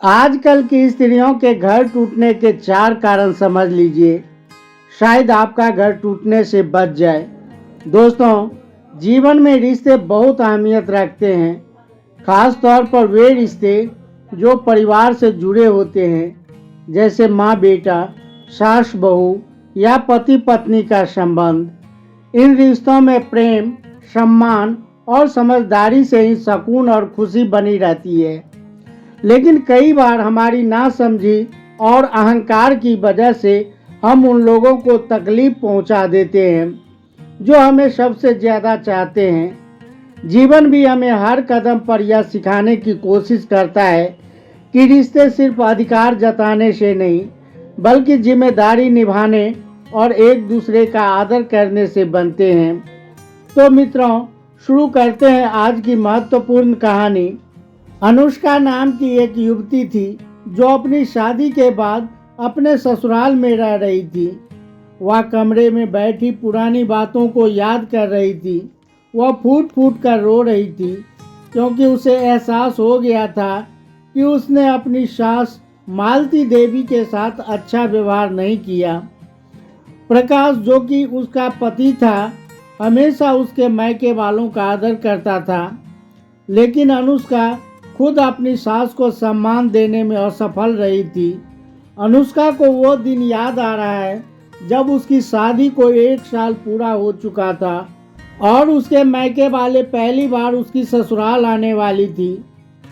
आजकल की स्त्रियों के घर टूटने के 4 कारण समझ लीजिए, शायद आपका घर टूटने से बच जाए। दोस्तों, जीवन में रिश्ते बहुत अहमियत रखते हैं, खास तौर पर वे रिश्ते जो परिवार से जुड़े होते हैं, जैसे माँ बेटा, सास बहू या पति पत्नी का संबंध। इन रिश्तों में प्रेम, सम्मान और समझदारी से ही सुकून और खुशी बनी रहती है। लेकिन कई बार हमारी नासमझी और अहंकार की वजह से हम उन लोगों को तकलीफ पहुंचा देते हैं जो हमें सबसे ज़्यादा चाहते हैं। जीवन भी हमें हर कदम पर यह सिखाने की कोशिश करता है कि रिश्ते सिर्फ अधिकार जताने से नहीं, बल्कि जिम्मेदारी निभाने और एक दूसरे का आदर करने से बनते हैं। तो मित्रों, शुरू करते हैं आज की महत्वपूर्ण कहानी। अनुष्का नाम की एक युवती थी जो अपनी शादी के बाद अपने ससुराल में रह रही थी। वह कमरे में बैठी पुरानी बातों को याद कर रही थी। वह फूट फूट कर रो रही थी क्योंकि उसे एहसास हो गया था कि उसने अपनी सास मालती देवी के साथ अच्छा व्यवहार नहीं किया। प्रकाश, जो कि उसका पति था, हमेशा उसके मायके वालों का आदर करता था, लेकिन अनुष्का खुद अपनी सास को सम्मान देने में असफल रही थी। अनुष्का को वो दिन याद आ रहा है जब उसकी शादी को 1 साल पूरा हो चुका था और उसके मायके वाले पहली बार उसकी ससुराल आने वाली थी।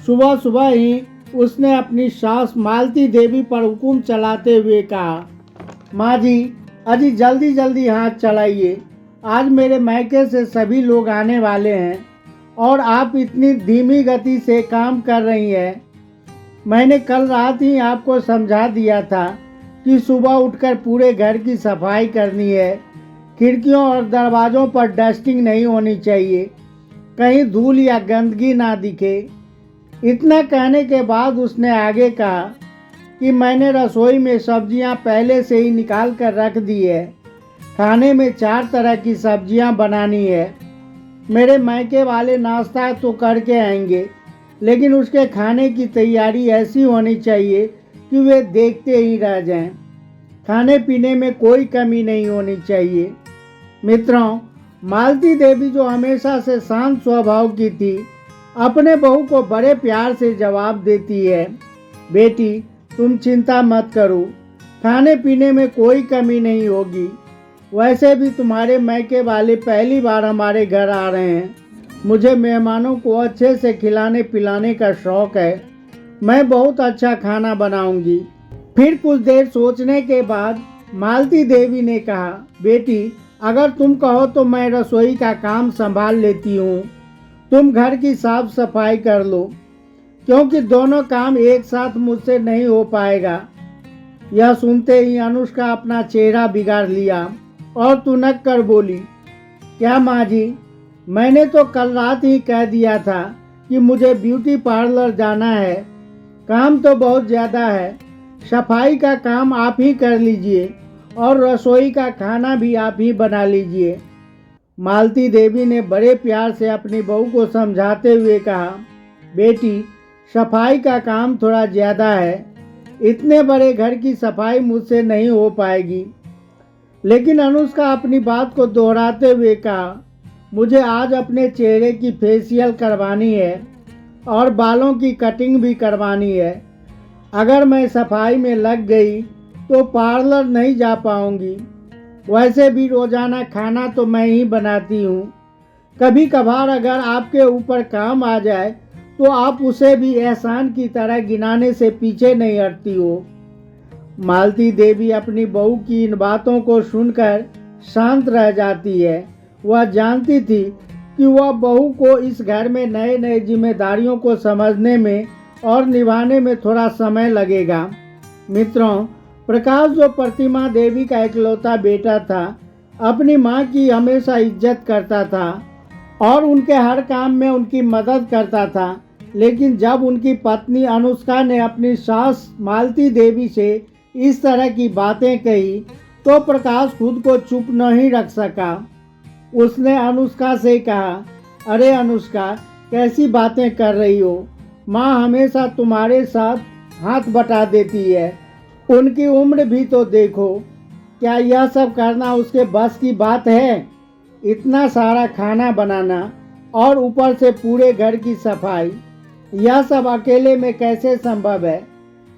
सुबह सुबह ही उसने अपनी सास मालती देवी पर हुक्म चलाते हुए कहा, माँ जी, अजी जल्दी जल्दी हाथ चलाइए, आज मेरे मायके से सभी लोग आने वाले हैं और आप इतनी धीमी गति से काम कर रही हैं। मैंने कल रात ही आपको समझा दिया था कि सुबह उठकर पूरे घर की सफाई करनी है। खिड़कियों और दरवाज़ों पर डस्टिंग नहीं होनी चाहिए, कहीं धूल या गंदगी ना दिखे। इतना कहने के बाद उसने आगे कहा कि मैंने रसोई में सब्जियां पहले से ही निकाल कर रख दी है। खाने में 4 तरह की सब्जियां बनानी है। मेरे मायके वाले नाश्ता तो करके आएंगे, लेकिन उसके खाने की तैयारी ऐसी होनी चाहिए कि वे देखते ही रह जाएं। खाने पीने में कोई कमी नहीं होनी चाहिए। मित्रों, मालती देवी, जो हमेशा से शांत स्वभाव की थी, अपने बहू को बड़े प्यार से जवाब देती है, बेटी, तुम चिंता मत करो, खाने पीने में कोई कमी नहीं होगी। वैसे भी तुम्हारे मायके वाले पहली बार हमारे घर आ रहे हैं। मुझे मेहमानों को अच्छे से खिलाने पिलाने का शौक है। मैं बहुत अच्छा खाना बनाऊंगी। फिर कुछ देर सोचने के बाद मालती देवी ने कहा, बेटी, अगर तुम कहो तो मैं रसोई का काम संभाल लेती हूँ। तुम घर की साफ सफाई कर लो, क्योंकि दोनों काम एक साथ मुझसे नहीं हो पाएगा। यह सुनते ही अनुष्का अपना चेहरा बिगाड़ लिया और तुनक कर बोली, क्या माँ जी, मैंने तो कल रात ही कह दिया था कि मुझे ब्यूटी पार्लर जाना है। काम तो बहुत ज़्यादा है। सफाई का काम आप ही कर लीजिए और रसोई का खाना भी आप ही बना लीजिए। मालती देवी ने बड़े प्यार से अपनी बहू को समझाते हुए कहा, बेटी, सफाई का काम थोड़ा ज़्यादा है। इतने बड़े घर की सफाई मुझसे नहीं हो पाएगी। लेकिन अनुष्का अपनी बात को दोहराते हुए कहा, मुझे आज अपने चेहरे की फेशियल करवानी है और बालों की कटिंग भी करवानी है। अगर मैं सफाई में लग गई तो पार्लर नहीं जा पाऊंगी। वैसे भी रोज़ाना खाना तो मैं ही बनाती हूँ। कभी कभार अगर आपके ऊपर काम आ जाए तो आप उसे भी एहसान की तरह गिनाने से पीछे नहीं हटती हो। मालती देवी अपनी बहू की इन बातों को सुनकर शांत रह जाती है। वह जानती थी कि वह बहू को इस घर में नए नए जिम्मेदारियों को समझने में और निभाने में थोड़ा समय लगेगा। मित्रों, प्रकाश, जो प्रतिमा देवी का इकलौता बेटा था, अपनी मां की हमेशा इज्जत करता था और उनके हर काम में उनकी मदद करता था। लेकिन जब उनकी पत्नी अनुष्का ने अपनी सास मालती देवी से इस तरह की बातें कही तो प्रकाश खुद को चुप नहीं रख सका। उसने अनुष्का से कहा, अरे अनुष्का, कैसी बातें कर रही हो? माँ हमेशा तुम्हारे साथ हाथ बटा देती है। उनकी उम्र भी तो देखो, क्या यह सब करना उसके बस की बात है? इतना सारा खाना बनाना और ऊपर से पूरे घर की सफाई, यह सब अकेले में कैसे संभव है?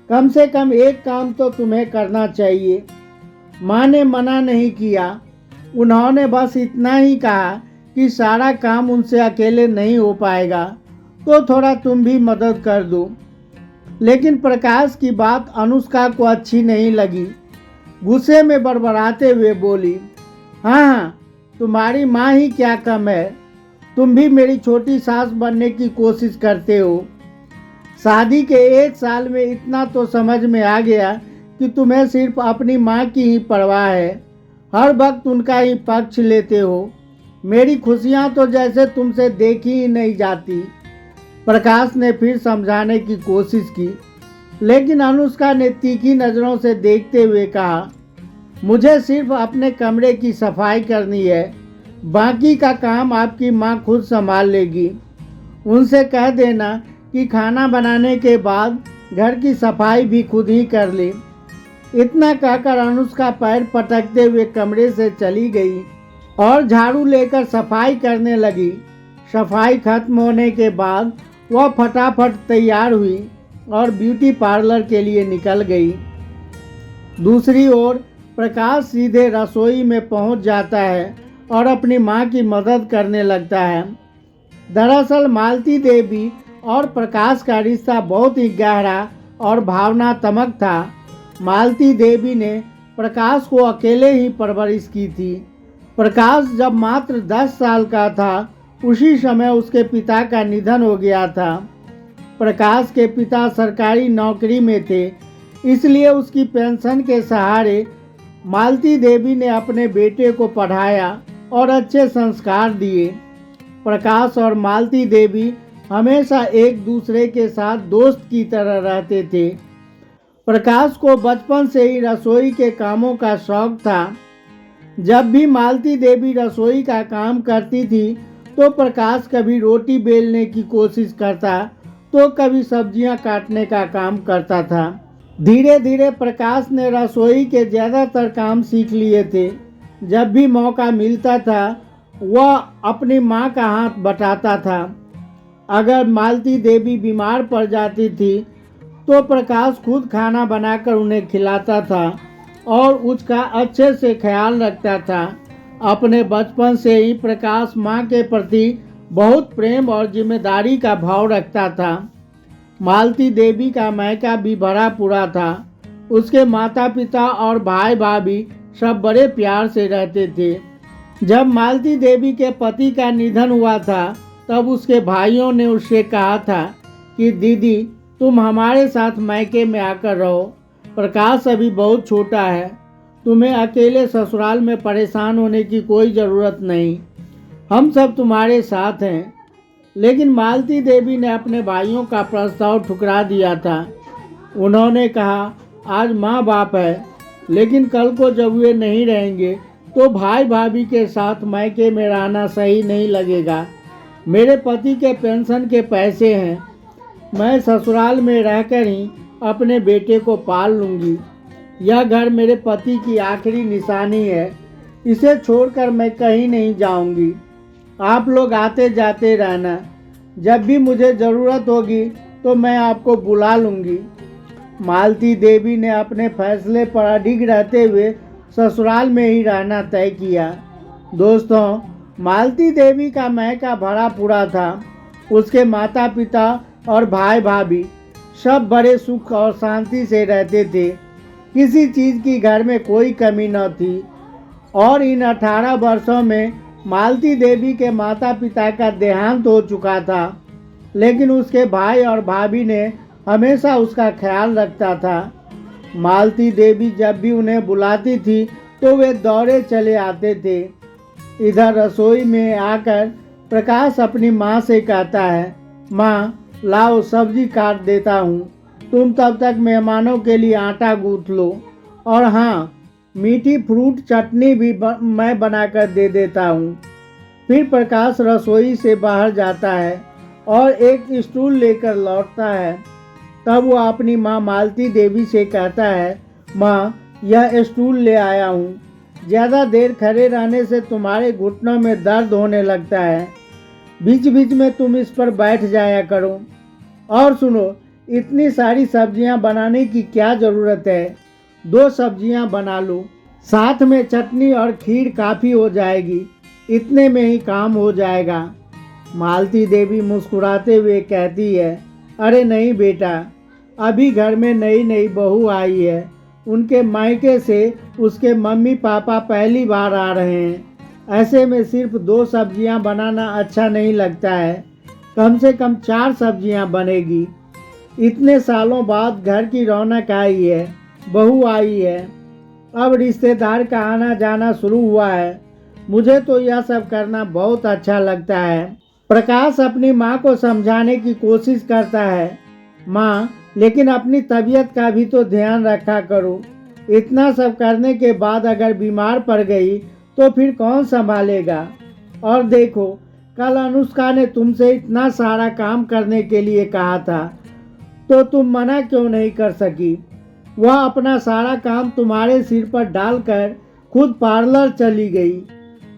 कम से कम एक काम तो तुम्हें करना चाहिए। माँ ने मना नहीं किया, उन्होंने बस इतना ही कहा कि सारा काम उनसे अकेले नहीं हो पाएगा, तो थोड़ा तुम भी मदद कर दो। लेकिन प्रकाश की बात अनुष्का को अच्छी नहीं लगी। गुस्से में बड़बड़ाते हुए बोली, हाँ हाँ, तुम्हारी माँ ही क्या कम है? तुम भी मेरी छोटी सास बनने की कोशिश करते हो। शादी के 1 साल में इतना तो समझ में आ गया कि तुम्हें सिर्फ अपनी माँ की ही परवाह है। हर वक्त उनका ही पक्ष लेते हो। मेरी खुशियाँ तो जैसे तुमसे देखी ही नहीं जाती। प्रकाश ने फिर समझाने की कोशिश की, लेकिन अनुष्का ने तीखी नज़रों से देखते हुए कहा, मुझे सिर्फ अपने कमरे की सफाई करनी है, बाकी का काम आपकी माँ खुद संभाल लेगी। उनसे कह देना कि खाना बनाने के बाद घर की सफाई भी खुद ही कर ले। इतना कहकर अनुष्का पैर पटकते हुए कमरे से चली गई और झाड़ू लेकर सफाई करने लगी। सफाई खत्म होने के बाद वह फटाफट तैयार हुई और ब्यूटी पार्लर के लिए निकल गई। दूसरी ओर प्रकाश सीधे रसोई में पहुंच जाता है और अपनी मां की मदद करने लगता है। दरअसल मालती देवी और प्रकाश का रिश्ता बहुत ही गहरा और भावनात्मक था। मालती देवी ने प्रकाश को अकेले ही परवरिश की थी। प्रकाश जब मात्र 10 साल का था, उसी समय उसके पिता का निधन हो गया था। प्रकाश के पिता सरकारी नौकरी में थे, इसलिए उसकी पेंशन के सहारे मालती देवी ने अपने बेटे को पढ़ाया और अच्छे संस्कार दिए। प्रकाश और मालती देवी हमेशा एक दूसरे के साथ दोस्त की तरह रहते थे। प्रकाश को बचपन से ही रसोई के कामों का शौक था। जब भी मालती देवी रसोई का काम करती थी तो प्रकाश कभी रोटी बेलने की कोशिश करता तो कभी सब्जियां काटने का काम करता था। धीरे धीरे प्रकाश ने रसोई के ज़्यादातर काम सीख लिए थे। जब भी मौका मिलता था वह अपनी माँ का हाथ बटाता था। अगर मालती देवी बीमार पड़ जाती थी तो प्रकाश खुद खाना बनाकर उन्हें खिलाता था और उसका अच्छे से ख्याल रखता था। अपने बचपन से ही प्रकाश माँ के प्रति बहुत प्रेम और जिम्मेदारी का भाव रखता था। मालती देवी का मायका भी भरा पूरा था। उसके माता पिता और भाई भाभी सब बड़े प्यार से रहते थे। जब मालती देवी के पति का निधन हुआ था तब उसके भाइयों ने उससे कहा था कि दीदी तुम हमारे साथ मायके में आकर रहो। प्रकाश अभी बहुत छोटा है, तुम्हें अकेले ससुराल में परेशान होने की कोई ज़रूरत नहीं, हम सब तुम्हारे साथ हैं। लेकिन मालती देवी ने अपने भाइयों का प्रस्ताव ठुकरा दिया था। उन्होंने कहा आज माँ बाप है, लेकिन कल को जब वे नहीं रहेंगे तो भाई भाभी के साथ मायके में रहना सही नहीं लगेगा। मेरे पति के पेंशन के पैसे हैं, मैं ससुराल में रहकर ही अपने बेटे को पाल लूँगी। यह घर मेरे पति की आखिरी निशानी है, इसे छोड़कर मैं कहीं नहीं जाऊँगी। आप लोग आते जाते रहना, जब भी मुझे ज़रूरत होगी तो मैं आपको बुला लूँगी। मालती देवी ने अपने फैसले पर अडिग रहते हुए ससुराल में ही रहना तय किया। दोस्तों, मालती देवी का मायका भरा पूरा था। उसके माता पिता और भाई भाभी सब बड़े सुख और शांति से रहते थे। किसी चीज़ की घर में कोई कमी न थी। और इन 18 वर्षों में मालती देवी के माता पिता का देहांत हो चुका था, लेकिन उसके भाई और भाभी ने हमेशा उसका ख्याल रखता था। मालती देवी जब भी उन्हें बुलाती थी तो वे दौड़े चले आते थे। इधर रसोई में आकर प्रकाश अपनी माँ से कहता है, माँ लाओ सब्जी काट देता हूँ, तुम तब तक मेहमानों के लिए आटा गूँथ लो, और हाँ मीठी फ्रूट चटनी भी मैं बनाकर दे देता हूँ। फिर प्रकाश रसोई से बाहर जाता है और एक स्टूल लेकर लौटता है। तब वह अपनी माँ मालती देवी से कहता है, माँ यह स्टूल ले आया हूँ। ज़्यादा देर खड़े रहने से तुम्हारे घुटनों में दर्द होने लगता है। बीच बीच में तुम इस पर बैठ जाया करो। और सुनो, इतनी सारी सब्जियां बनाने की क्या ज़रूरत है? 2 सब्जियां बना लो, साथ में चटनी और खीर काफ़ी हो जाएगी। इतने में ही काम हो जाएगा। मालती देवी मुस्कुराते हुए कहती है, अरे नहीं बेटा, अभी घर में नई नई बहू आई है। उनके मायके से उसके मम्मी पापा पहली बार आ रहे हैं। ऐसे में सिर्फ 2 सब्जियां बनाना अच्छा नहीं लगता है। कम से कम 4 सब्जियां बनेगी। इतने सालों बाद घर की रौनक आई है, बहू आई है। अब रिश्तेदार का आना जाना शुरू हुआ है। मुझे तो यह सब करना बहुत अच्छा लगता है। प्रकाश अपनी माँ को समझाने की कोशिश करता है, माँ लेकिन अपनी तबीयत का भी तो ध्यान रखा करो। इतना सब करने के बाद अगर बीमार पड़ गई तो फिर कौन संभालेगा? और देखो, कल अनुष्का ने तुमसे इतना सारा काम करने के लिए कहा था, तो तुम मना क्यों नहीं कर सकी? वह अपना सारा काम तुम्हारे सिर पर डालकर खुद पार्लर चली गई।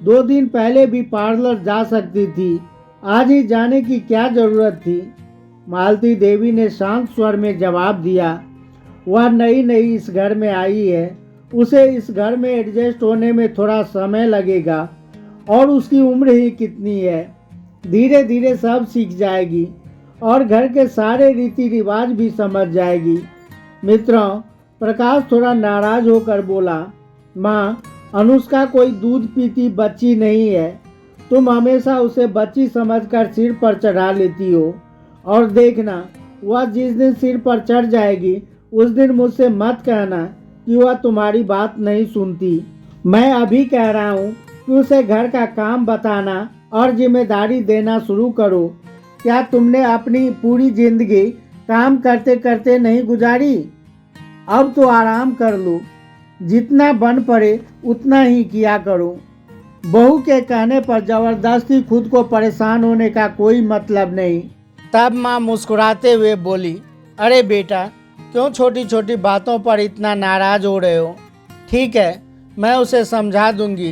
2 दिन पहले भी पार्लर जा सकती थी, आज ही जाने की क्या जरूरत थी? मालती देवी ने शांत स्वर में जवाब दिया, वह नई नई इस घर में आई है। उसे इस घर में एडजस्ट होने में थोड़ा समय लगेगा और उसकी उम्र ही कितनी है। धीरे धीरे सब सीख जाएगी और घर के सारे रीति रिवाज भी समझ जाएगी। मित्रों, प्रकाश थोड़ा नाराज होकर बोला, माँ अनुष्का कोई दूध पीती बच्ची नहीं है। तुम हमेशा उसे बच्ची समझकर सिर पर चढ़ा लेती हो। और देखना, वह जिस दिन सिर पर चढ़ जाएगी उस दिन मुझसे मत कहना कि वह तुम्हारी बात नहीं सुनती। मैं अभी कह रहा हूँ कि उसे घर का काम बताना और जिम्मेदारी देना शुरू करो। क्या तुमने अपनी पूरी जिंदगी काम करते करते नहीं गुजारी? अब तो आराम कर लो। जितना बन पड़े उतना ही किया करो। बहू के कहने पर जबरदस्ती खुद को परेशान होने का कोई मतलब नहीं। तब माँ मुस्कुराते हुए बोली, अरे बेटा, क्यों छोटी छोटी बातों पर इतना नाराज हो रहे हो? ठीक है, मैं उसे समझा दूंगी।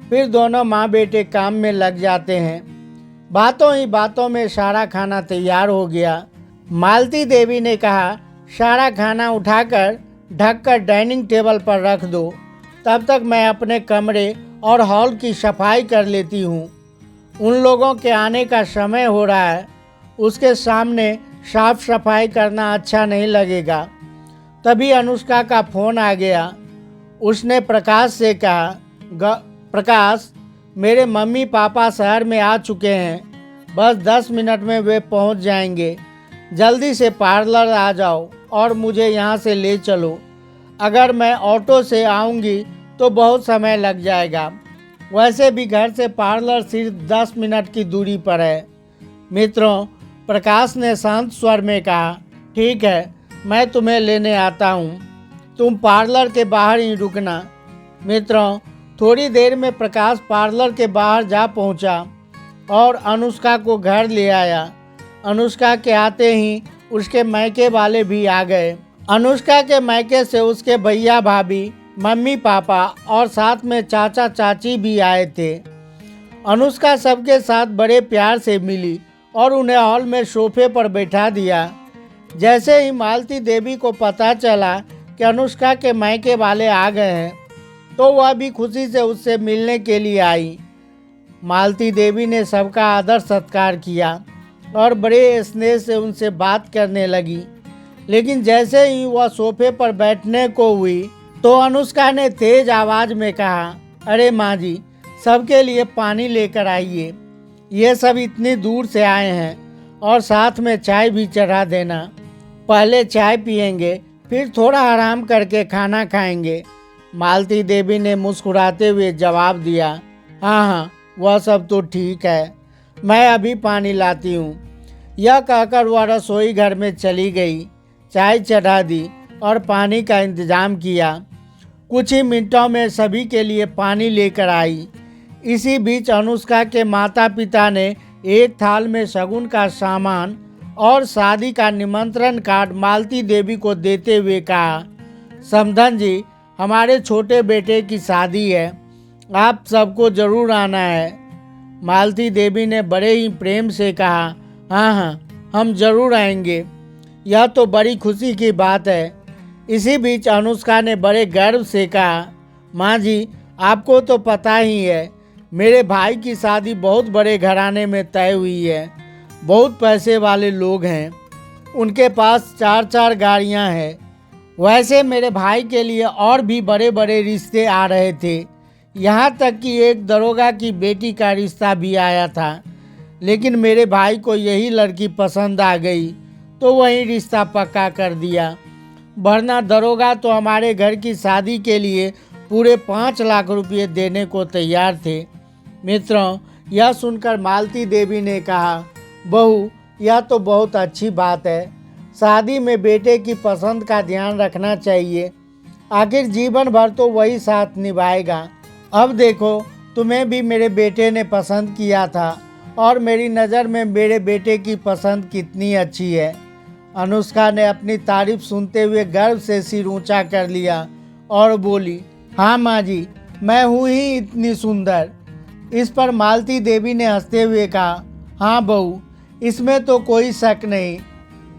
फिर दोनों माँ बेटे काम में लग जाते हैं। बातों ही बातों में सारा खाना तैयार हो गया। मालती देवी ने कहा, सारा खाना उठाकर ढककर डाइनिंग टेबल पर रख दो। तब तक मैं अपने कमरे और हॉल की सफाई कर लेती हूँ। उन लोगों के आने का समय हो रहा है, उसके सामने साफ सफाई करना अच्छा नहीं लगेगा। तभी अनुष्का का फ़ोन आ गया। उसने प्रकाश से कहा, प्रकाश, मेरे मम्मी पापा शहर में आ चुके हैं। बस 10 मिनट में वे पहुंच जाएंगे। जल्दी से पार्लर आ जाओ और मुझे यहाँ से ले चलो। अगर मैं ऑटो से आऊँगी तो बहुत समय लग जाएगा। वैसे भी घर से पार्लर सिर्फ 10 मिनट की दूरी पर है। मित्रों, प्रकाश ने शांत स्वर में कहा, ठीक है, मैं तुम्हें लेने आता हूँ। तुम पार्लर के बाहर ही रुकना। मित्रों, थोड़ी देर में प्रकाश पार्लर के बाहर जा पहुँचा और अनुष्का को घर ले आया। अनुष्का के आते ही उसके मायके वाले भी आ गए। अनुष्का के मायके से उसके भैया भाभी, मम्मी पापा और साथ में चाचा चाची भी आए थे। अनुष्का सबके साथ बड़े प्यार से मिली और उन्हें हॉल में सोफे पर बैठा दिया। जैसे ही मालती देवी को पता चला कि अनुष्का के मायके वाले आ गए हैं, तो वह भी खुशी से उससे मिलने के लिए आई। मालती देवी ने सबका आदर सत्कार किया और बड़े स्नेह से उनसे बात करने लगी। लेकिन जैसे ही वह सोफे पर बैठने को हुई तो अनुष्का ने तेज आवाज में कहा, अरे माँ जी, सबके लिए पानी लेकर आइए। ये सब इतनी दूर से आए हैं और साथ में चाय भी चढ़ा देना। पहले चाय पियेंगे, फिर थोड़ा आराम करके खाना खाएंगे। मालती देवी ने मुस्कुराते हुए जवाब दिया, हाँ हाँ, वह सब तो ठीक है, मैं अभी पानी लाती हूँ। यह कहकर वह रसोई घर में चली गई, चाय चढ़ा दी और पानी का इंतजाम किया। कुछ ही मिनटों में सभी के लिए पानी लेकर आई। इसी बीच अनुष्का के माता पिता ने एक थाल में शगुन का सामान और शादी का निमंत्रण कार्ड मालती देवी को देते हुए कहा, समधन जी, हमारे छोटे बेटे की शादी है, आप सबको जरूर आना है। मालती देवी ने बड़े ही प्रेम से कहा, हाँ हाँ, हम जरूर आएंगे, यह तो बड़ी खुशी की बात है। इसी बीच अनुष्का ने बड़े गर्व से कहा, माँ जी, आपको तो पता ही है, मेरे भाई की शादी बहुत बड़े घराने में तय हुई है। बहुत पैसे वाले लोग हैं, उनके पास 4-4 गाड़ियाँ हैं। वैसे मेरे भाई के लिए और भी बड़े बड़े रिश्ते आ रहे थे, यहाँ तक कि एक दरोगा की बेटी का रिश्ता भी आया था, लेकिन मेरे भाई को यही लड़की पसंद आ गई तो वही रिश्ता पक्का कर दिया, वरना दरोगा तो हमारे घर की शादी के लिए पूरे 5 लाख रुपये देने को तैयार थे। मित्रों, यह सुनकर मालती देवी ने कहा, बहू, यह तो बहुत अच्छी बात है। शादी में बेटे की पसंद का ध्यान रखना चाहिए, आखिर जीवन भर तो वही साथ निभाएगा। अब देखो, तुम्हें भी मेरे बेटे ने पसंद किया था और मेरी नज़र में मेरे बेटे की पसंद कितनी अच्छी है। अनुष्का ने अपनी तारीफ सुनते हुए गर्व से सिर ऊंचा कर लिया और बोली, हाँ माँ जी, मैं हूँ ही इतनी सुंदर। इस पर मालती देवी ने हंसते हुए कहा, हाँ बहू, इसमें तो कोई शक नहीं।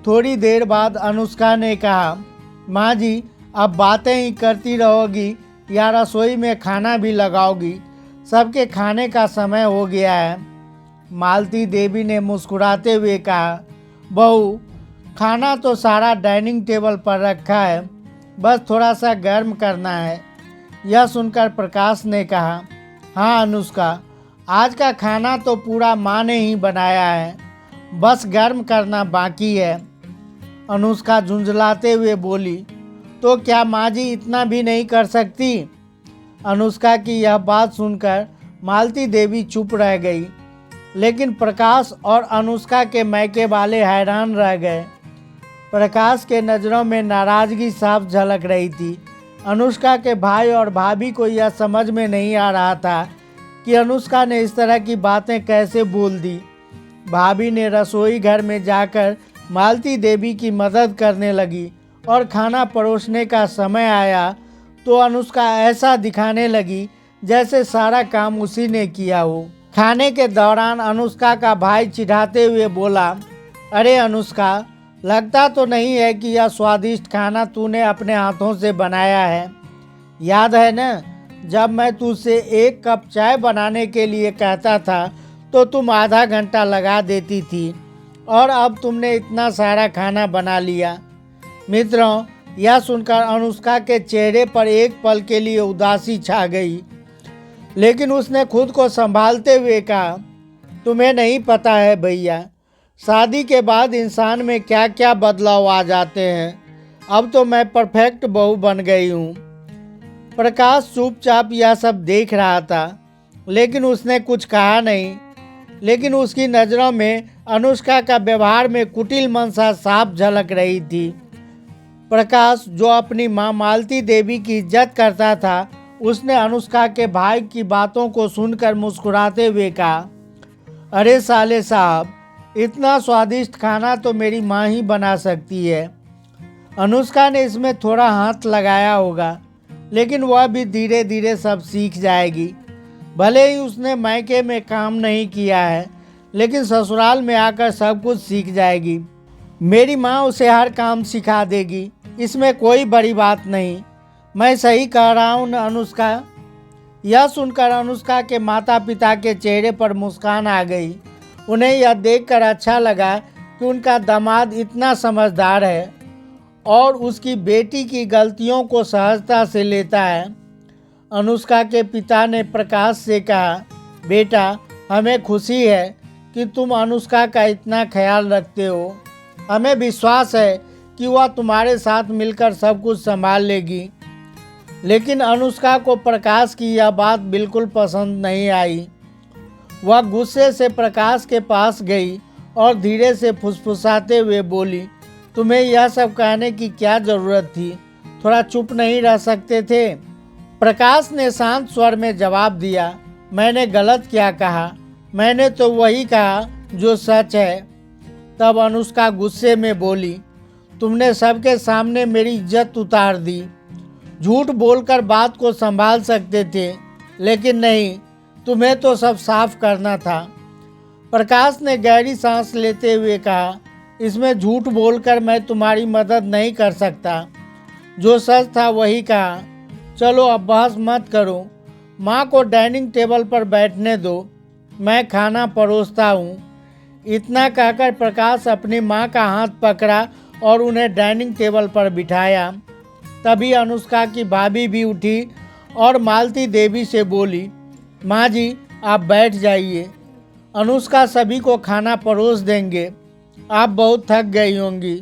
थोड़ी देर बाद अनुष्का ने कहा, माँ जी, अब बातें ही करती रहोगी या रसोई में खाना भी लगाओगी? सबके खाने का समय हो गया है। मालती देवी ने मुस्कुराते हुए कहा, बहू, खाना तो सारा डाइनिंग टेबल पर रखा है, बस थोड़ा सा गर्म करना है। यह सुनकर प्रकाश ने कहा, हाँ अनुष्का, आज का खाना तो पूरा माँ ने ही बनाया है, बस गर्म करना बाकी है। अनुष्का झुंझलाते हुए बोली, तो क्या माँ जी इतना भी नहीं कर सकती? अनुष्का की यह बात सुनकर मालती देवी चुप रह गई, लेकिन प्रकाश और अनुष्का के मायके वाले हैरान रह गए। प्रकाश के नज़रों में नाराज़गी साफ झलक रही थी। अनुष्का के भाई और भाभी को यह समझ में नहीं आ रहा था कि अनुष्का ने इस तरह की बातें कैसे बोल दी। भाभी ने रसोई घर में जाकर मालती देवी की मदद करने लगी और खाना परोसने का समय आया तो अनुष्का ऐसा दिखाने लगी जैसे सारा काम उसी ने किया हो। खाने के दौरान अनुष्का का भाई चिढ़ाते हुए बोला, अरे अनुष्का, लगता तो नहीं है कि यह स्वादिष्ट खाना तूने अपने हाथों से बनाया है। याद है न, जब मैं तुझसे 1 कप चाय बनाने के लिए कहता था तो तुम आधा घंटा लगा देती थी, और अब तुमने इतना सारा खाना बना लिया। मित्रों, यह सुनकर अनुष्का के चेहरे पर एक पल के लिए उदासी छा गई, लेकिन उसने खुद को संभालते हुए कहा, तुम्हें नहीं पता है भैया, शादी के बाद इंसान में क्या क्या बदलाव आ जाते हैं। अब तो मैं परफेक्ट बहू बन गई हूँ। प्रकाश चुपचाप यह सब देख रहा था, लेकिन उसने कुछ कहा नहीं। लेकिन उसकी नज़रों में अनुष्का का व्यवहार में कुटिल मनसा साफ झलक रही थी। प्रकाश, जो अपनी माँ मालती देवी की इज्जत करता था, उसने अनुष्का के भाई की बातों को सुनकर मुस्कुराते हुए कहा, अरे साले साहब, इतना स्वादिष्ट खाना तो मेरी माँ ही बना सकती है। अनुष्का ने इसमें थोड़ा हाथ लगाया होगा, लेकिन वह भी धीरे धीरे सब सीख जाएगी। भले ही उसने मायके में काम नहीं किया है, लेकिन ससुराल में आकर सब कुछ सीख जाएगी। मेरी माँ उसे हर काम सिखा देगी, इसमें कोई बड़ी बात नहीं। मैं सही कह रहा हूँ न अनुष्का? यह सुनकर अनुष्का के माता पिता के चेहरे पर मुस्कान आ गई। उन्हें यह देखकर अच्छा लगा कि उनका दामाद इतना समझदार है और उसकी बेटी की गलतियों को सहजता से लेता है। अनुष्का के पिता ने प्रकाश से कहा, बेटा, हमें खुशी है कि तुम अनुष्का का इतना ख्याल रखते हो। हमें विश्वास है कि वह तुम्हारे साथ मिलकर सब कुछ संभाल लेगी। लेकिन अनुष्का को प्रकाश की यह बात बिल्कुल पसंद नहीं आई। वह गुस्से से प्रकाश के पास गई और धीरे से फुसफुसाते हुए बोली, तुम्हें यह सब कहने की क्या ज़रूरत थी? थोड़ा चुप नहीं रह सकते थे? प्रकाश ने शांत स्वर में जवाब दिया, मैंने गलत क्या कहा? मैंने तो वही कहा जो सच है। तब अनुष्का गुस्से में बोली, तुमने सबके सामने मेरी इज्जत उतार दी। झूठ बोलकर बात को संभाल सकते थे, लेकिन नहीं, तुम्हें तो सब साफ करना था। प्रकाश ने गहरी सांस लेते हुए कहा, इसमें झूठ बोलकर मैं तुम्हारी मदद नहीं कर सकता। जो सच था वही कहा। चलो अब बहस मत करो, माँ को डाइनिंग टेबल पर बैठने दो, मैं खाना परोसता हूँ। इतना कहकर प्रकाश अपनी माँ का हाथ पकड़ा और उन्हें डाइनिंग टेबल पर बिठाया। तभी अनुष्का की भाभी भी उठी और मालती देवी से बोली, माँ जी आप बैठ जाइए, अनुष्का सभी को खाना परोस देंगे, आप बहुत थक गई होंगी।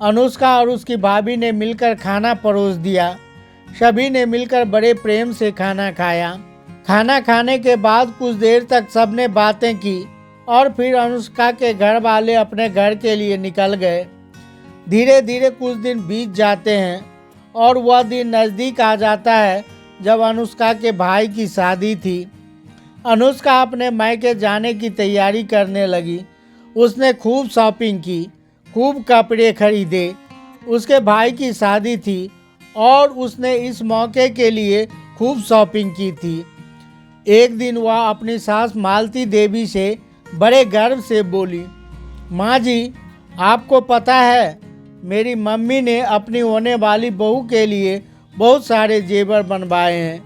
अनुष्का और उसकी भाभी ने मिलकर खाना परोस दिया। सभी ने मिलकर बड़े प्रेम से खाना खाया। खाना खाने के बाद कुछ देर तक सबने बातें की और फिर अनुष्का के घर वाले अपने घर के लिए निकल गए। धीरे धीरे कुछ दिन बीत जाते हैं और वह दिन नज़दीक आ जाता है जब अनुष्का के भाई की शादी थी। अनुष्का अपने मायके जाने की तैयारी करने लगी। उसने खूब शॉपिंग की, खूब कपड़े खरीदे। उसके भाई की शादी थी और उसने इस मौके के लिए खूब शॉपिंग की थी। एक दिन वह अपनी सास मालती देवी से बड़े गर्व से बोली, माँ जी आपको पता है मेरी मम्मी ने अपनी होने वाली बहू के लिए बहुत सारे जेवर बनवाए हैं,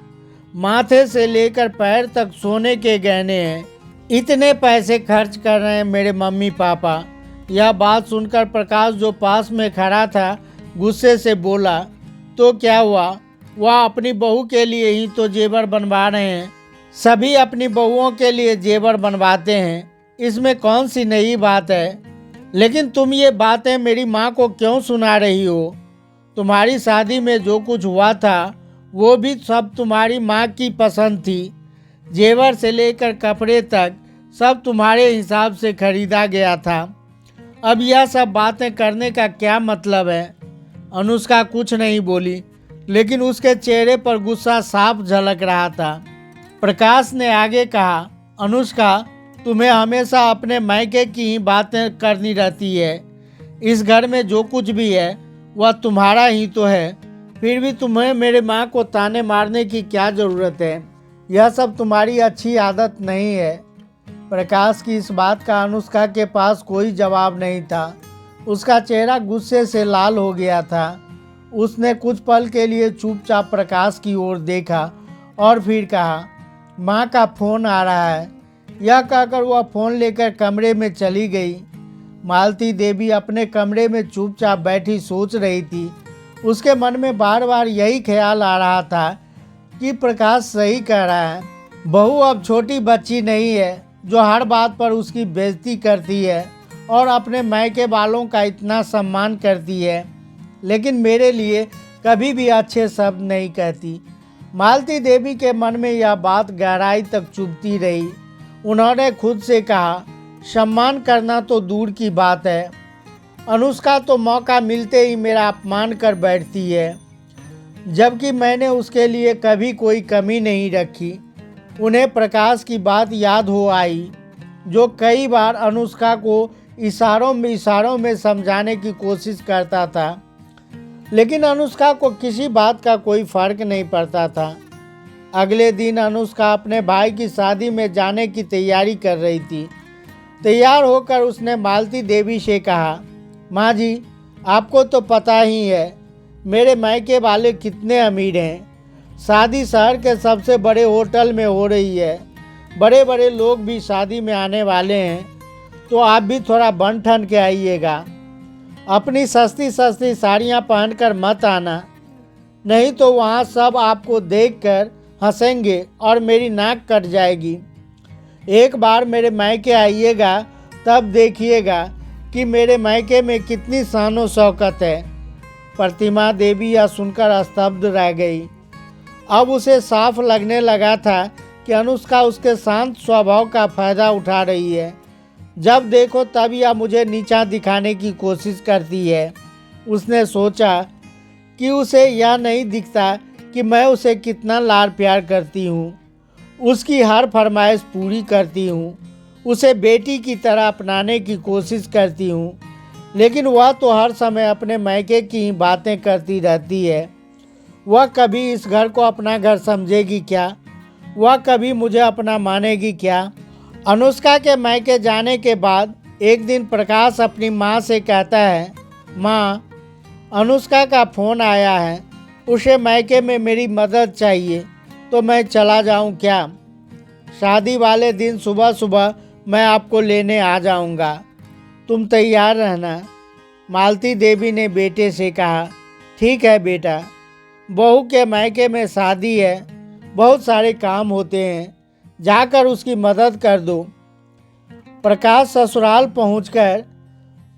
माथे से लेकर पैर तक सोने के गहने हैं। इतने पैसे खर्च कर रहे हैं मेरे मम्मी पापा। यह बात सुनकर प्रकाश जो पास में खड़ा था गुस्से से बोला, तो क्या हुआ, वह अपनी बहू के लिए ही तो जेवर बनवा रहे हैं, सभी अपनी बहुओं के लिए जेवर बनवाते हैं, इसमें कौन सी नई बात है। लेकिन तुम ये बातें मेरी माँ को क्यों सुना रही हो? तुम्हारी शादी में जो कुछ हुआ था वो भी सब तुम्हारी माँ की पसंद थी। जेवर से लेकर कपड़े तक सब तुम्हारे हिसाब से खरीदा गया था। अब यह सब बातें करने का क्या मतलब है? अनुष्का कुछ नहीं बोली, लेकिन उसके चेहरे पर गुस्सा साफ झलक रहा था। प्रकाश ने आगे कहा, अनुष्का तुम्हें हमेशा अपने मायके की ही बातें करनी रहती है। इस घर में जो कुछ भी है वह तुम्हारा ही तो है, फिर भी तुम्हें मेरे माँ को ताने मारने की क्या ज़रूरत है? यह सब तुम्हारी अच्छी आदत नहीं है। प्रकाश की इस बात का अनुष्का के पास कोई जवाब नहीं था। उसका चेहरा गुस्से से लाल हो गया था। उसने कुछ पल के लिए चुपचाप प्रकाश की ओर देखा और फिर कहा, माँ का फ़ोन आ रहा है। यह कहकर वह फ़ोन लेकर कमरे में चली गई। मालती देवी अपने कमरे में चुपचाप बैठी सोच रही थी। उसके मन में बार बार यही ख्याल आ रहा था कि प्रकाश सही कह रहा है। बहू अब छोटी बच्ची नहीं है जो हर बात पर उसकी बेइज्जती करती है और अपने मायके वालों का इतना सम्मान करती है, लेकिन मेरे लिए कभी भी अच्छे शब्द नहीं कहती। मालती देवी के मन में यह बात गहराई तक चुभती रही। उन्होंने खुद से कहा, सम्मान करना तो दूर की बात है, अनुष्का तो मौका मिलते ही मेरा अपमान कर बैठती है, जबकि मैंने उसके लिए कभी कोई कमी नहीं रखी। उन्हें प्रकाश की बात याद हो आई, जो कई बार अनुष्का को इशारों में समझाने की कोशिश करता था, लेकिन अनुष्का को किसी बात का कोई फर्क नहीं पड़ता था। अगले दिन अनुष्का अपने भाई की शादी में जाने की तैयारी कर रही थी। तैयार होकर उसने मालती देवी से कहा, माँ जी आपको तो पता ही है मेरे मायके वाले कितने अमीर हैं। शादी शहर के सबसे बड़े होटल में हो रही है, बड़े बड़े लोग भी शादी में आने वाले हैं, तो आप भी थोड़ा बन ठन के आइएगा। अपनी सस्ती सस्ती साड़ियाँ पहनकर मत आना, नहीं तो वहाँ सब आपको देखकर हंसेंगे और मेरी नाक कट जाएगी। एक बार मेरे मायके आइएगा, तब देखिएगा कि मेरे मायके में कितनी शान शौकत है। प्रतिमा देवी यह सुनकर स्तब्ध रह गई। अब उसे साफ लगने लगा था कि अनुष्का उसके शांत स्वभाव का फायदा उठा रही है। जब देखो तब यह मुझे नीचा दिखाने की कोशिश करती है। उसने सोचा कि उसे यह नहीं दिखता कि मैं उसे कितना लाड प्यार करती हूँ, उसकी हर फरमाइश पूरी करती हूँ, उसे बेटी की तरह अपनाने की कोशिश करती हूँ, लेकिन वह तो हर समय अपने मायके की ही बातें करती रहती है। वह कभी इस घर को अपना घर समझेगी क्या? वह कभी मुझे अपना मानेगी क्या? अनुष्का के मायके जाने के बाद एक दिन प्रकाश अपनी माँ से कहता है, माँ, अनुष्का का फ़ोन आया है, उसे मायके में मेरी मदद चाहिए, तो मैं चला जाऊँ क्या? शादी वाले दिन सुबह सुबह मैं आपको लेने आ जाऊँगा, तुम तैयार रहना। मालती देवी ने बेटे से कहा, ठीक है बेटा। बहू के मायके में शादी है, बहुत सारे काम होते हैं, जाकर उसकी मदद कर दो। प्रकाश ससुराल पहुंचकर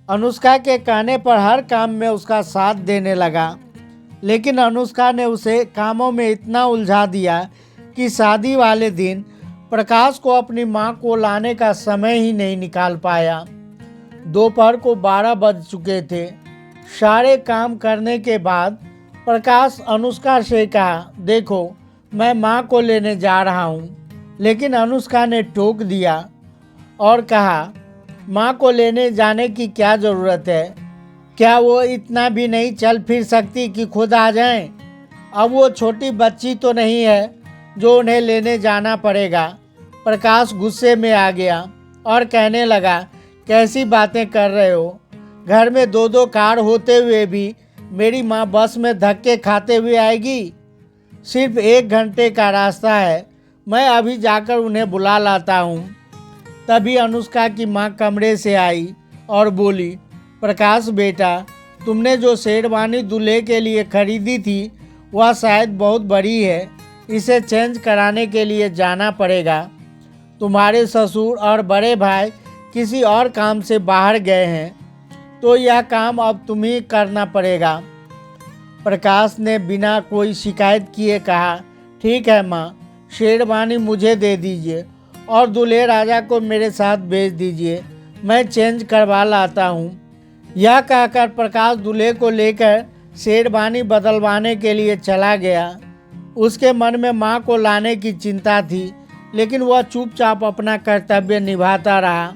अनुष्का के कहने पर हर काम में उसका साथ देने लगा, लेकिन अनुष्का ने उसे कामों में इतना उलझा दिया कि शादी वाले दिन प्रकाश को अपनी मां को लाने का समय ही नहीं निकाल पाया। दोपहर को 12 बज चुके थे। सारे काम करने के बाद प्रकाश अनुष्का से कहा, देखो मैं मां को लेने जा रहा हूं। लेकिन अनुष्का ने टोक दिया और कहा, माँ को लेने जाने की क्या ज़रूरत है? क्या वो इतना भी नहीं चल फिर सकती कि खुद आ जाएं? अब वो छोटी बच्ची तो नहीं है जो उन्हें लेने जाना पड़ेगा। प्रकाश गुस्से में आ गया और कहने लगा, कैसी बातें कर रहे हो? घर में 2-2 कार होते हुए भी मेरी माँ बस में धक्के खाते हुए आएगी? सिर्फ 1 घंटे का रास्ता है, मैं अभी जाकर उन्हें बुला लाता हूँ। तभी अनुष्का की माँ कमरे से आई और बोली, प्रकाश बेटा, तुमने जो शेरवानी दूल्हे के लिए खरीदी थी वह शायद बहुत बड़ी है, इसे चेंज कराने के लिए जाना पड़ेगा। तुम्हारे ससुर और बड़े भाई किसी और काम से बाहर गए हैं, तो यह काम अब तुम्हें करना पड़ेगा। प्रकाश ने बिना कोई शिकायत किए कहा, ठीक है माँ, शेरवानी मुझे दे दीजिए और दूल्हे राजा को मेरे साथ भेज दीजिए, मैं चेंज करवा लाता हूँ। यह कहकर प्रकाश दूल्हे को लेकर शेरवानी बदलवाने के लिए चला गया। उसके मन में माँ को लाने की चिंता थी, लेकिन वह चुपचाप अपना कर्तव्य निभाता रहा।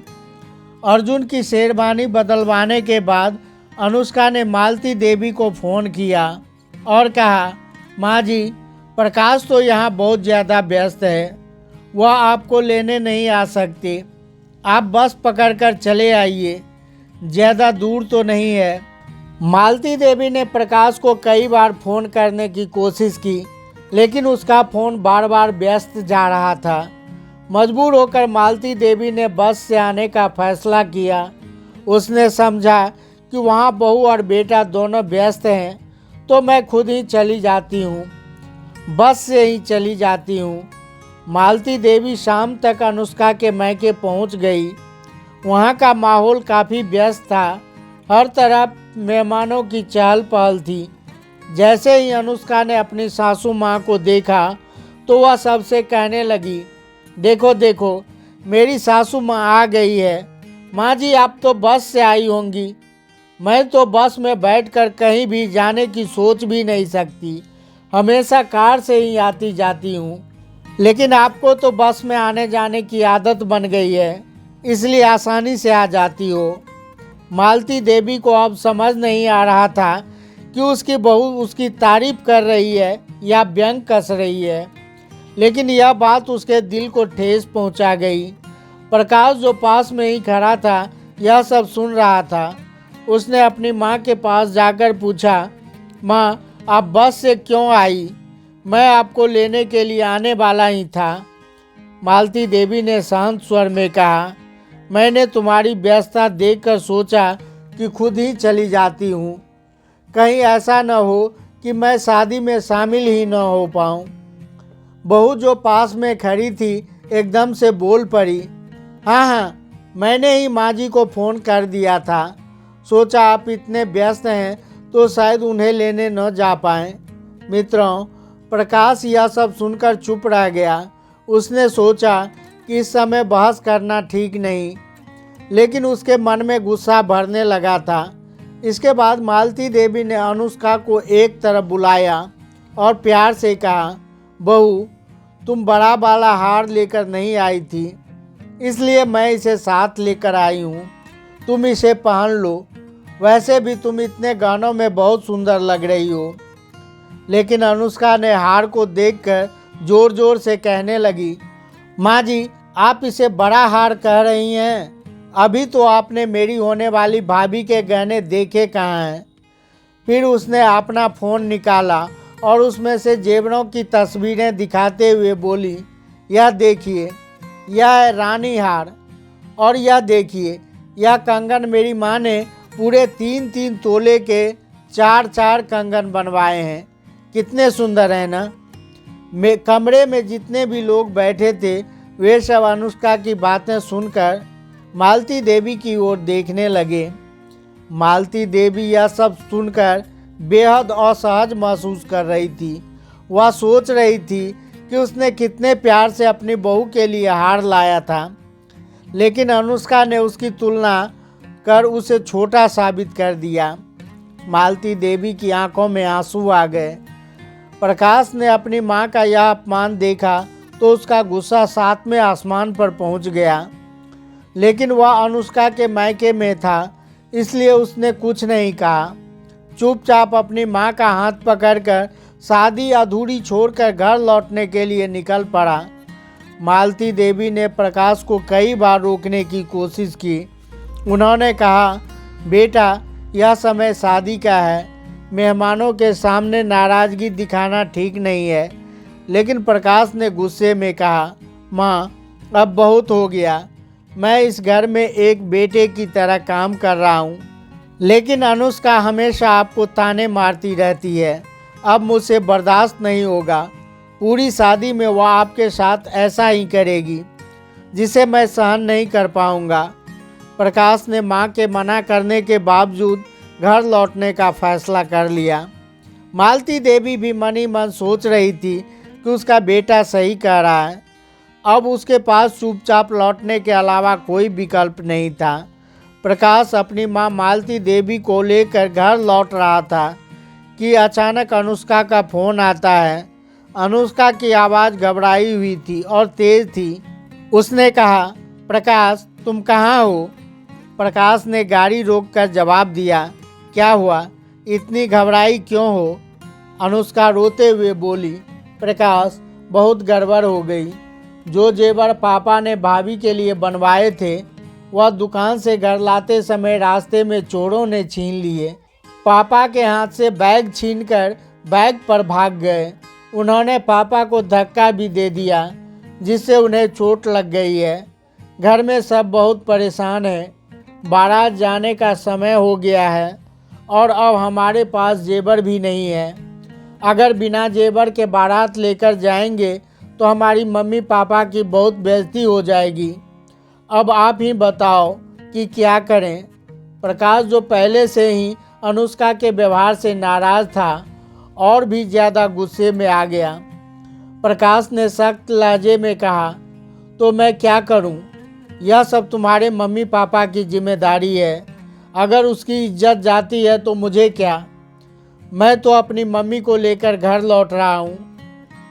अर्जुन की शेरवानी बदलवाने के बाद अनुष्का ने मालती देवी को फ़ोन किया और कहा, माँ जी, प्रकाश तो यहाँ बहुत ज़्यादा व्यस्त है, वह आपको लेने नहीं आ सकते। आप बस पकड़कर चले आइए, ज़्यादा दूर तो नहीं है। मालती देवी ने प्रकाश को कई बार फ़ोन करने की कोशिश की, लेकिन उसका फ़ोन बार बार व्यस्त जा रहा था। मजबूर होकर मालती देवी ने बस से आने का फैसला किया। उसने समझा कि वहाँ बहू और बेटा दोनों व्यस्त हैं, तो मैं खुद ही चली जाती हूँ, बस से ही चली जाती हूँ। मालती देवी शाम तक अनुष्का के मायके पहुँच गई। वहाँ का माहौल काफ़ी व्यस्त था, हर तरफ मेहमानों की चहल पहल थी। जैसे ही अनुष्का ने अपनी सासू माँ को देखा तो वह सबसे कहने लगी, देखो देखो, मेरी सासू माँ आ गई है। माँ जी, आप तो बस से आई होंगी, मैं तो बस में बैठकर कहीं भी जाने की सोच भी नहीं सकती, हमेशा कार से ही आती जाती हूँ। लेकिन आपको तो बस में आने जाने की आदत बन गई है, इसलिए आसानी से आ जाती हो। मालती देवी को अब समझ नहीं आ रहा था कि उसकी बहू उसकी तारीफ कर रही है या व्यंग कस रही है, लेकिन यह बात उसके दिल को ठेस पहुंचा गई। प्रकाश जो पास में ही खड़ा था, यह सब सुन रहा था। उसने अपनी माँ के पास जाकर पूछा, माँ, आप बस से क्यों आई? मैं आपको लेने के लिए आने वाला ही था। मालती देवी ने शांत स्वर में कहा, मैंने तुम्हारी व्यस्तता देखकर सोचा कि खुद ही चली जाती हूँ। कहीं ऐसा न हो कि मैं शादी में शामिल ही न हो पाऊँ। बहू जो पास में खड़ी थी एकदम से बोल पड़ी, हाँ, मैंने ही माँ जी को फ़ोन कर दिया था, सोचा आप इतने व्यस्त हैं तो शायद उन्हें लेने न जा पाएँ। मित्रों, प्रकाश यह सब सुनकर चुप रह गया। उसने सोचा कि इस समय बहस करना ठीक नहीं, लेकिन उसके मन में गुस्सा भरने लगा था। इसके बाद मालती देवी ने अनुष्का को एक तरफ बुलाया और प्यार से कहा, बहू, तुम बड़ा वाला हार लेकर नहीं आई थी, इसलिए मैं इसे साथ लेकर आई हूँ, तुम इसे पहन लो। वैसे भी तुम इतने गानों में बहुत सुंदर लग रही हो। लेकिन अनुष्का ने हार को देखकर जोर जोर से कहने लगी, माँ जी, आप इसे बड़ा हार कह रही हैं? अभी तो आपने मेरी होने वाली भाभी के गहने देखे कहाँ हैं? फिर उसने अपना फ़ोन निकाला और उसमें से जेवरों की तस्वीरें दिखाते हुए बोली, यह देखिए, यह है रानी हार, और यह देखिए, यह कंगन मेरी माँ ने पूरे 3-3 तोले के 4-4 कंगन बनवाए हैं। कितने सुंदर हैं ना। कमरे में जितने भी लोग बैठे थे वे सब अनुष्का की बातें सुनकर मालती देवी की ओर देखने लगे। मालती देवी यह सब सुनकर बेहद असहज महसूस कर रही थी। वह सोच रही थी कि उसने कितने प्यार से अपनी बहू के लिए हार लाया था, लेकिन अनुष्का ने उसकी तुलना कर उसे छोटा साबित कर दिया। मालती देवी की आंखों में आंसू आ गए। प्रकाश ने अपनी मां का यह अपमान देखा तो उसका गुस्सा 7वें आसमान पर पहुंच गया, लेकिन वह अनुष्का के मायके में था, इसलिए उसने कुछ नहीं कहा। चुपचाप अपनी मां का हाथ पकड़कर शादी अधूरी छोड़कर घर लौटने के लिए निकल पड़ा। मालती देवी ने प्रकाश को कई बार रोकने की कोशिश की। उन्होंने कहा, बेटा, यह समय शादी का है, मेहमानों के सामने नाराज़गी दिखाना ठीक नहीं है। लेकिन प्रकाश ने गुस्से में कहा, माँ, अब बहुत हो गया। मैं इस घर में एक बेटे की तरह काम कर रहा हूँ, लेकिन अनुष्का हमेशा आपको ताने मारती रहती है। अब मुझसे बर्दाश्त नहीं होगा। पूरी शादी में वह आपके साथ ऐसा ही करेगी, जिसे मैं सहन नहीं कर पाऊँगा। प्रकाश ने माँ के मना करने के बावजूद घर लौटने का फैसला कर लिया। मालती देवी भी मनी मन सोच रही थी कि उसका बेटा सही कह रहा है। अब उसके पास चुपचाप लौटने के अलावा कोई विकल्प नहीं था। प्रकाश अपनी मां मालती देवी को लेकर घर लौट रहा था कि अचानक अनुष्का का फ़ोन आता है। अनुष्का की आवाज़ घबराई हुई थी और तेज़ थी। उसने कहा, प्रकाश, तुम कहाँ हो? प्रकाश ने गाड़ी रोककर जवाब दिया, क्या हुआ? इतनी घबराई क्यों हो? अनुष्का रोते हुए बोली, प्रकाश, बहुत गड़बड़ हो गई। जो जेवर पापा ने भाभी के लिए बनवाए थे वह दुकान से घर लाते समय रास्ते में चोरों ने छीन लिए। पापा के हाथ से बैग छीनकर बैग पर भाग गए। उन्होंने पापा को धक्का भी दे दिया, जिससे उन्हें चोट लग गई है। घर में सब बहुत परेशान हैं। बारात जाने का समय हो गया है और अब हमारे पास जेवर भी नहीं है। अगर बिना जेवर के बारात लेकर जाएंगे तो हमारी मम्मी पापा की बहुत बेइज्जती हो जाएगी। अब आप ही बताओ कि क्या करें। प्रकाश, जो पहले से ही अनुष्का के व्यवहार से नाराज़ था, और भी ज़्यादा गुस्से में आ गया। प्रकाश ने सख्त लहजे में कहा, तो मैं क्या करूं? यह सब तुम्हारे मम्मी पापा की जिम्मेदारी है। अगर उसकी इज्जत जाती है तो मुझे क्या? मैं तो अपनी मम्मी को लेकर घर लौट रहा हूँ।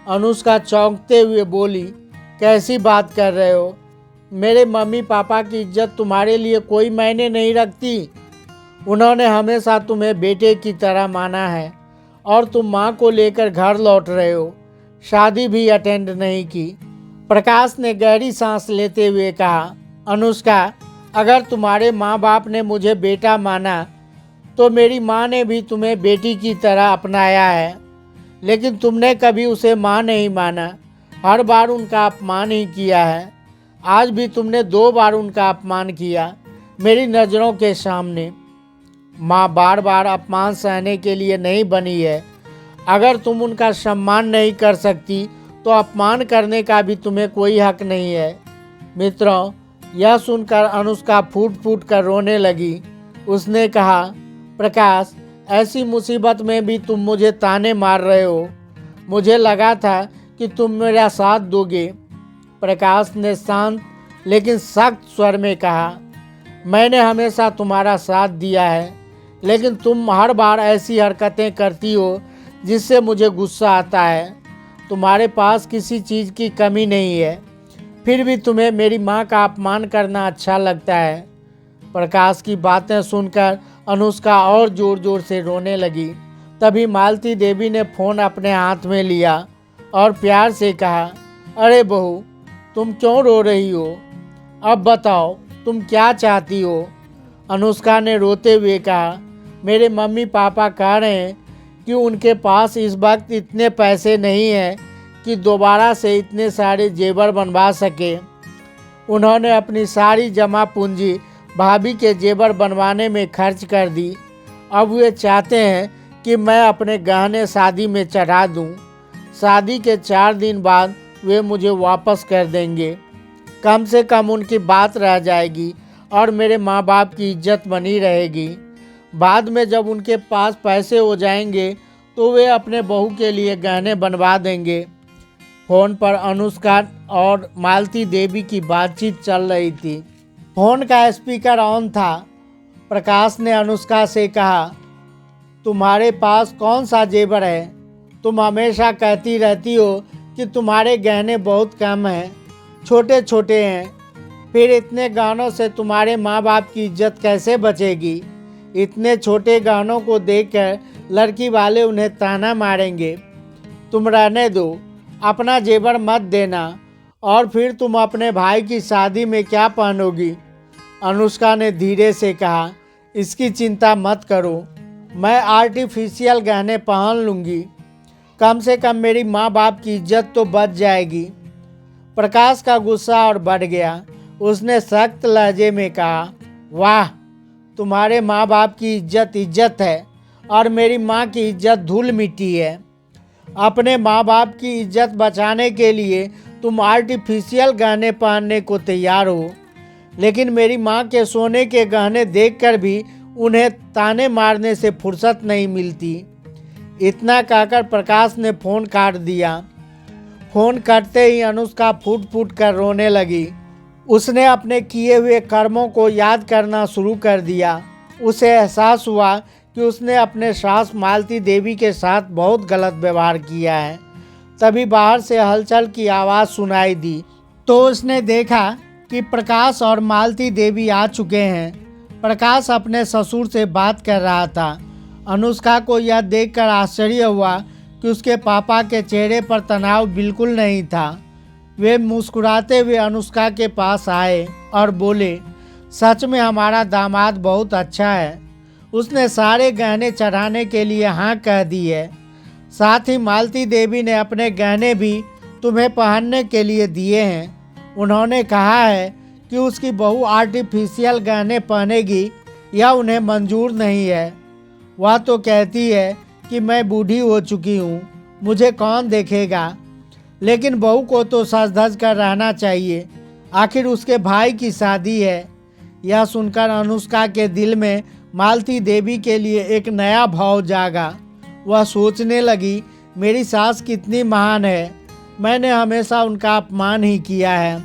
अनुष्का चौंकते हुए बोली, कैसी बात कर रहे हो? मेरे मम्मी पापा की इज्जत तुम्हारे लिए कोई मायने नहीं रखती। उन्होंने हमेशा तुम्हें बेटे की तरह माना है और तुम माँ को लेकर घर लौट रहे हो। शादी भी अटेंड नहीं की। प्रकाश ने गहरी सांस लेते हुए कहा, अनुष्का, अगर तुम्हारे माँ बाप ने मुझे बेटा माना तो मेरी माँ ने भी तुम्हें बेटी की तरह अपनाया है, लेकिन तुमने कभी उसे माँ नहीं माना। हर बार उनका अपमान ही किया है। आज भी तुमने 2 बार उनका अपमान किया मेरी नज़रों के सामने। माँ बार बार अपमान सहने के लिए नहीं बनी है। अगर तुम उनका सम्मान नहीं कर सकती तो अपमान करने का भी तुम्हें कोई हक नहीं है। मित्रों, यह सुनकर अनुष्का फूट फूट कर रोने लगी। उसने कहा, प्रकाश, ऐसी मुसीबत में भी तुम मुझे ताने मार रहे हो। मुझे लगा था कि तुम मेरा साथ दोगे। प्रकाश ने शांत लेकिन सख्त स्वर में कहा, मैंने हमेशा तुम्हारा साथ दिया है, लेकिन तुम हर बार ऐसी हरकतें करती हो जिससे मुझे गुस्सा आता है। तुम्हारे पास किसी चीज़ की कमी नहीं है, फिर भी तुम्हें मेरी माँ का अपमान करना अच्छा लगता है। प्रकाश की बातें सुनकर अनुष्का और ज़ोर ज़ोर से रोने लगी। तभी मालती देवी ने फ़ोन अपने हाथ में लिया और प्यार से कहा, अरे बहू, तुम क्यों रो रही हो? अब बताओ तुम क्या चाहती हो? अनुष्का ने रोते हुए कहा, मेरे मम्मी पापा कह रहे हैं कि उनके पास इस वक्त इतने पैसे नहीं हैं कि दोबारा से इतने सारे जेवर बनवा सके। उन्होंने अपनी सारी जमा पूंजी भाभी के जेवर बनवाने में खर्च कर दी। अब वे चाहते हैं कि मैं अपने गहने शादी में चढ़ा दूं। शादी के 4 दिन बाद वे मुझे वापस कर देंगे। कम से कम उनकी बात रह जाएगी और मेरे माँ बाप की इज्जत बनी रहेगी। बाद में जब उनके पास पैसे हो जाएंगे तो वे अपने बहू के लिए गहने बनवा देंगे। फ़ोन पर अनुष्का और मालती देवी की बातचीत चल रही थी। फ़ोन का स्पीकर ऑन था। प्रकाश ने अनुष्का से कहा, तुम्हारे पास कौन सा जेवर है? तुम हमेशा कहती रहती हो कि तुम्हारे गहने बहुत कम हैं, छोटे छोटे हैं। फिर इतने गहनों से तुम्हारे माँ बाप की इज्जत कैसे बचेगी? इतने छोटे गहनों को देखकर लड़की वाले उन्हें ताना मारेंगे। तुम रहने दो, अपना जेवर मत देना। और फिर तुम अपने भाई की शादी में क्या पहनोगी? अनुष्का ने धीरे से कहा, इसकी चिंता मत करो, मैं आर्टिफिशियल गहने पहन लूँगी। कम से कम मेरी माँ बाप की इज्जत तो बच जाएगी। प्रकाश का गुस्सा और बढ़ गया। उसने सख्त लहजे में कहा, वाह, तुम्हारे माँ बाप की इज्जत है और मेरी माँ की इज्जत धूल मिट्टी है। अपने माँ बाप की इज्जत बचाने के लिए तुम आर्टिफिशियल गहने पहनने को तैयार हो, लेकिन मेरी माँ के सोने के गहने देखकर भी उन्हें ताने मारने से फुर्सत नहीं मिलती। इतना कहकर प्रकाश ने फ़ोन काट दिया। फ़ोन कटते ही अनुष्का फूट फूट कर रोने लगी। उसने अपने किए हुए कर्मों को याद करना शुरू कर दिया। उसे एहसास हुआ कि उसने अपने सास मालती देवी के साथ बहुत गलत व्यवहार किया है। तभी बाहर से हलचल की आवाज़ सुनाई दी तो उसने देखा कि प्रकाश और मालती देवी आ चुके हैं। प्रकाश अपने ससुर से बात कर रहा था। अनुष्का को यह देखकर आश्चर्य हुआ कि उसके पापा के चेहरे पर तनाव बिल्कुल नहीं था। वे मुस्कुराते हुए अनुष्का के पास आए और बोले, सच में हमारा दामाद बहुत अच्छा है। उसने सारे गहने चढ़ाने के लिए हाँ कह दी है। साथ ही मालती देवी ने अपने गहने भी तुम्हें पहनने के लिए दिए हैं। उन्होंने कहा है कि उसकी बहू आर्टिफिशियल गहने पहनेगी या उन्हें मंजूर नहीं है। वह तो कहती है कि मैं बूढ़ी हो चुकी हूँ, मुझे कौन देखेगा। लेकिन बहू को तो सज धज कर रहना चाहिए, आखिर उसके भाई की शादी है। यह सुनकर अनुष्का के दिल में मालती देवी के लिए एक नया भाव जागा। वह सोचने लगी, मेरी सास कितनी महान है। मैंने हमेशा उनका अपमान ही किया है,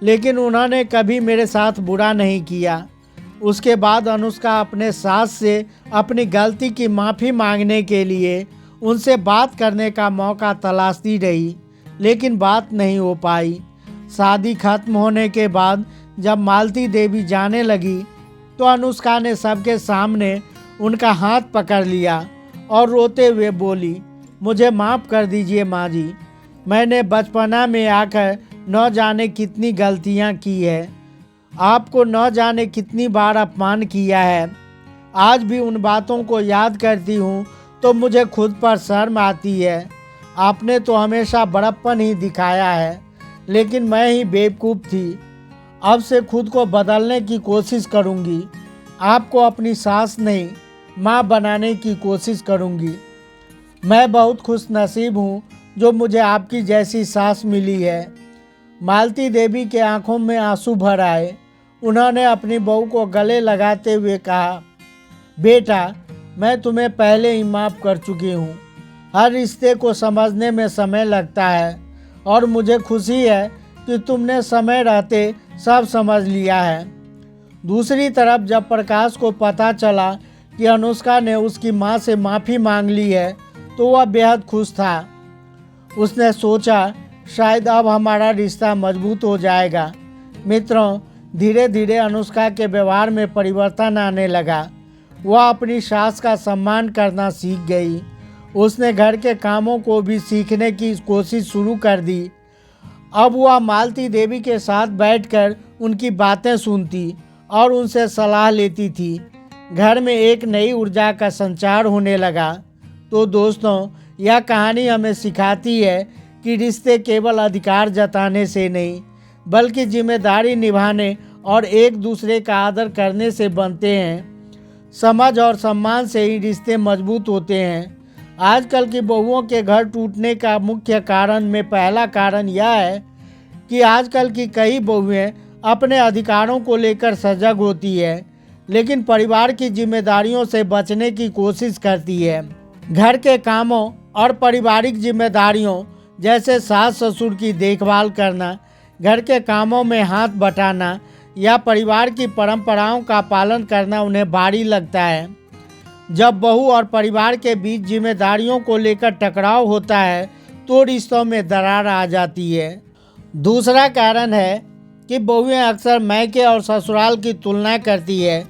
लेकिन उन्होंने कभी मेरे साथ बुरा नहीं किया। उसके बाद अनुष्का अपने सास से अपनी गलती की माफ़ी मांगने के लिए उनसे बात करने का मौका तलाशती रही, लेकिन बात नहीं हो पाई। शादी खत्म होने के बाद जब मालती देवी जाने लगी तो अनुष्का ने सबके सामने उनका हाथ पकड़ लिया और रोते हुए बोली, मुझे माफ़ कर दीजिए माँ जी, मैंने बचपना में आकर न जाने कितनी गलतियाँ की है, आपको न जाने कितनी बार अपमान किया है। आज भी उन बातों को याद करती हूँ तो मुझे खुद पर शर्म आती है। आपने तो हमेशा बड़प्पन ही दिखाया है, लेकिन मैं ही बेवकूफ़ थी। अब से खुद को बदलने की कोशिश करूँगी। आपको अपनी सास नहीं, माँ बनाने की कोशिश करूँगी। मैं बहुत खुश नसीब हूँ जो मुझे आपकी जैसी सास मिली है। मालती देवी के आंखों में आंसू भर आए। उन्होंने अपनी बहू को गले लगाते हुए कहा, बेटा, मैं तुम्हें पहले ही माफ़ कर चुकी हूँ। हर रिश्ते को समझने में समय लगता है और मुझे खुशी है कि तुमने समय रहते सब समझ लिया है। दूसरी तरफ जब प्रकाश को पता चला कि अनुष्का ने उसकी माँ से माफ़ी मांग ली है तो वह बेहद खुश था। उसने सोचा शायद अब हमारा रिश्ता मजबूत हो जाएगा। मित्रों, धीरे धीरे अनुष्का के व्यवहार में परिवर्तन आने लगा। वह अपनी सास का सम्मान करना सीख गई। उसने घर के कामों को भी सीखने की कोशिश शुरू कर दी। अब वह मालती देवी के साथ बैठकर उनकी बातें सुनती और उनसे सलाह लेती थी। घर में एक नई ऊर्जा का संचार होने लगा। तो दोस्तों, यह कहानी हमें सिखाती है कि रिश्ते केवल अधिकार जताने से नहीं, बल्कि जिम्मेदारी निभाने और एक दूसरे का आदर करने से बनते हैं। समझ और सम्मान से ही रिश्ते मजबूत होते हैं। आजकल की बहुओं के घर टूटने का मुख्य कारण में पहला कारण यह है कि आजकल की कई बहुएं अपने अधिकारों को लेकर सजग होती है, लेकिन परिवार की जिम्मेदारियों से बचने की कोशिश करती है। घर के कामों और पारिवारिक जिम्मेदारियों जैसे सास ससुर की देखभाल करना, घर के कामों में हाथ बटाना या परिवार की परंपराओं का पालन करना उन्हें भारी लगता है। जब बहू और परिवार के बीच जिम्मेदारियों को लेकर टकराव होता है तो रिश्तों में दरार आ जाती है। दूसरा कारण है कि बहुएं अक्सर मायके और ससुराल की तुलना करती है।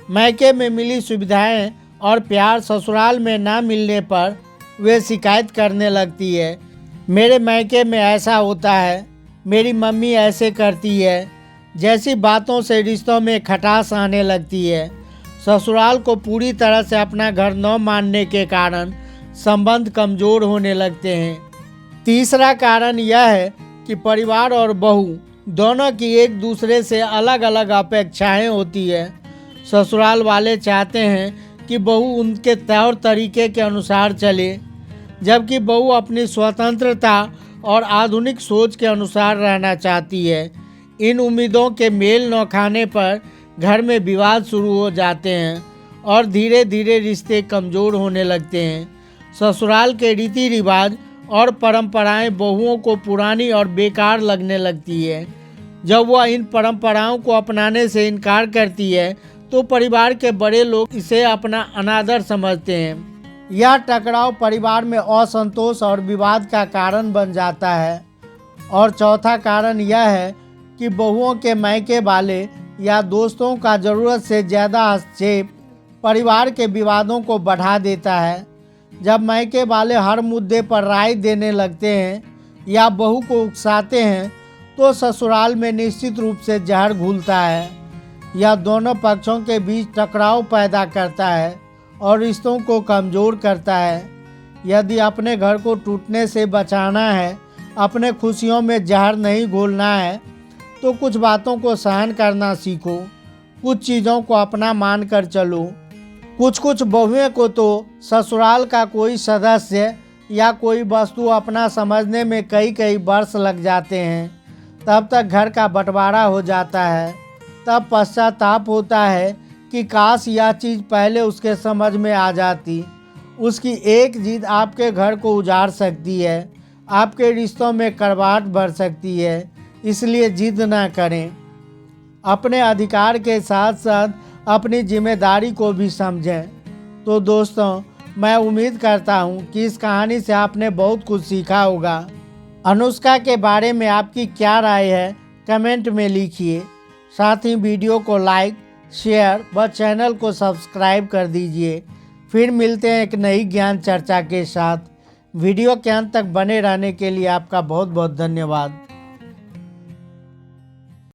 मायके में मिली सुविधाएं और प्यार ससुराल में ना मिलने पर वे शिकायत करने लगती है। मेरे मायके में ऐसा होता है, मेरी मम्मी ऐसे करती है, जैसी बातों से रिश्तों में खटास आने लगती है। ससुराल को पूरी तरह से अपना घर न मानने के कारण संबंध कमज़ोर होने लगते हैं। तीसरा कारण यह है कि परिवार और बहू दोनों की एक दूसरे से अलग अलग अपेक्षाएं होती है। ससुराल वाले चाहते हैं कि बहू उनके तौर तरीके के अनुसार चले, जबकि बहू अपनी स्वतंत्रता और आधुनिक सोच के अनुसार रहना चाहती है। इन उम्मीदों के मेल न खाने पर घर में विवाद शुरू हो जाते हैं और धीरे धीरे रिश्ते कमज़ोर होने लगते हैं। ससुराल के रीति रिवाज और परंपराएं बहुओं को पुरानी और बेकार लगने लगती है। जब वह इन परंपराओं को अपनाने से इनकार करती है तो परिवार के बड़े लोग इसे अपना अनादर समझते हैं। यह टकराव परिवार में असंतोष और विवाद का कारण बन जाता है। और चौथा कारण यह है कि बहुओं के मायके वाले या दोस्तों का ज़रूरत से ज़्यादा हस्तक्षेप परिवार के विवादों को बढ़ा देता है। जब मायके वाले हर मुद्दे पर राय देने लगते हैं या बहू को उकसाते हैं तो ससुराल में निश्चित रूप से जहर घुलता है। यह दोनों पक्षों के बीच टकराव पैदा करता है और रिश्तों को कमज़ोर करता है। यदि अपने घर को टूटने से बचाना है, अपने खुशियों में जहर नहीं घोलना है, तो कुछ बातों को सहन करना सीखो। कुछ चीज़ों को अपना मान कर चलो। कुछ बहुएं को तो ससुराल का कोई सदस्य या कोई वस्तु अपना समझने में कई वर्ष लग जाते हैं। तब तक घर का बंटवारा हो जाता है। तब पश्चाताप होता है कि काश यह चीज़ पहले उसके समझ में आ जाती। उसकी एक जिद आपके घर को उजाड़ सकती है, आपके रिश्तों में कड़वाहट भर सकती है। इसलिए जिद ना करें। अपने अधिकार के साथ साथ अपनी जिम्मेदारी को भी समझें। तो दोस्तों, मैं उम्मीद करता हूँ कि इस कहानी से आपने बहुत कुछ सीखा होगा। अनुष्का के बारे में आपकी क्या राय है, कमेंट में लिखिए। साथ ही वीडियो को लाइक, शेयर व चैनल को सब्सक्राइब कर दीजिए। फिर मिलते हैं एक नई ज्ञान चर्चा के साथ। वीडियो के अंत तक बने रहने के लिए आपका बहुत बहुत धन्यवाद।